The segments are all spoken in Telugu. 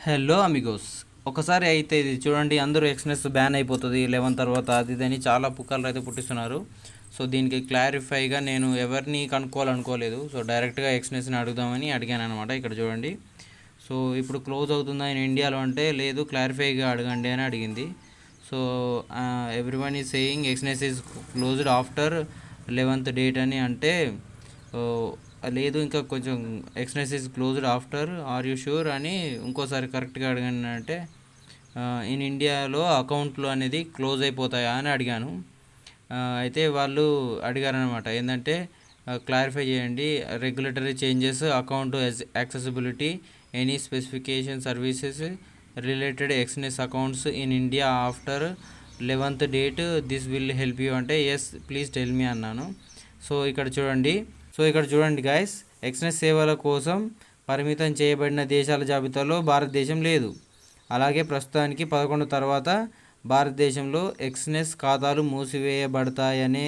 Hello Amigos. ఒకసారి అయితే ఇది చూడండి, అందరూ ఎక్స్‌నెస్ బ్యాన్ అయిపోతుంది 11 తర్వాత అది ఇది అని చాలా పుకార్లు అయితే పుట్టిస్తున్నారు. సో దీనికి క్లారిఫైగా నేను ఎవరిని కనుక్కోవాలనుకోలేదు. సో డైరెక్ట్గా ఎక్స్‌నెస్ని అడుగుదామని అడిగాను అనమాట. ఇక్కడ చూడండి. సో ఇప్పుడు క్లోజ్ అవుతుందా ఇన్ ఇండియాలో అంటే లేదు, క్లారిఫైగా అడగండి అని అడిగింది. So everyone is saying Exness is closed after 11th date అని అంటే లేదు, ఇంకా కొంచెం Exness is closed after are you sure అని ఇంకోసారి కరెక్ట్గా అడగండి అంటే ఇన్ ఇండియాలో అకౌంట్లు అనేది క్లోజ్ అయిపోతాయా అని అడిగాను. అయితే వాళ్ళు అడిగారనమాట, ఏంటంటే క్లారిఫై చేయండి, regulatory changes account accessibility any specification services related ఎక్స్‌నెస్ accounts in India after 11th date this will help you అంటే ఎస్ ప్లీజ్ టెల్ మీ అన్నాను. ఇక్కడ చూడండి గాయస్, ఎక్స్‌నెస్ సేవల కోసం పరిమితం చేయబడిన దేశాల జాబితాలో భారతదేశం లేదు. అలాగే ప్రస్తుతానికి 11 తర్వాత భారతదేశంలో ఎక్స్‌నెస్ ఖాతాలు మూసివేయబడతాయనే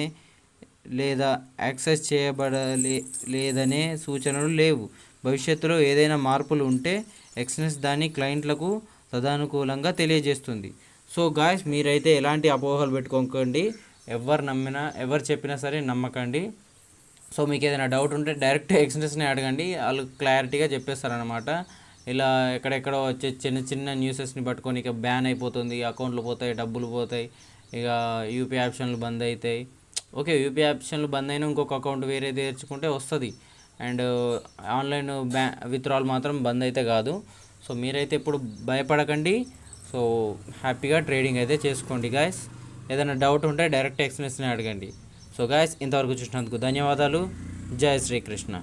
లేదా యాక్సెస్ చేయబడలేదనే సూచనలు లేవు. భవిష్యత్తులో ఏదైనా మార్పులు ఉంటే ఎక్స్‌నెస్ దాని క్లయింట్లకు తదనుకూలంగా తెలియజేస్తుంది. సో గాయస్, మీరైతే ఎలాంటి అపోహలు పెట్టుకోకండి. ఎవరు చెప్పినా సరే నమ్మకండి. సో మీకు ఏదైనా డౌట్ ఉంటే డైరెక్ట్ ఎక్స్‌నెస్ని అడగండి, వాళ్ళు క్లారిటీగా చెప్పేస్తారనమాట. ఇలా ఎక్కడెక్కడో వచ్చే చిన్న చిన్న న్యూసెస్ని పట్టుకొని ఇక బ్యాన్ అయిపోతుంది, అకౌంట్లు పోతాయి, డబ్బులు పోతాయి, ఇక యూపీఐ ఆప్షన్లు బంద్ అవుతాయి. ఓకే, యూపీఐ ఆప్షన్లు బంద్ అయినా ఇంకొక అకౌంట్ వేరే తెరుచుకుంటే వస్తుంది. అండ్ ఆన్లైన్ విత్డ్రాల్ మాత్రం బంద్ అయితే కాదు. సో మీరైతే ఇప్పుడు భయపడకండి. సో హ్యాపీగా ట్రేడింగ్ అయితే చేసుకోండి గాయస్. ఏదైనా డౌట్ ఉంటే డైరెక్ట్ ఎక్స్‌నెస్ని అడగండి. సో గాయస్, ఇంతవరకు చూసినందుకు ధన్యవాదాలు. జై శ్రీకృష్ణ.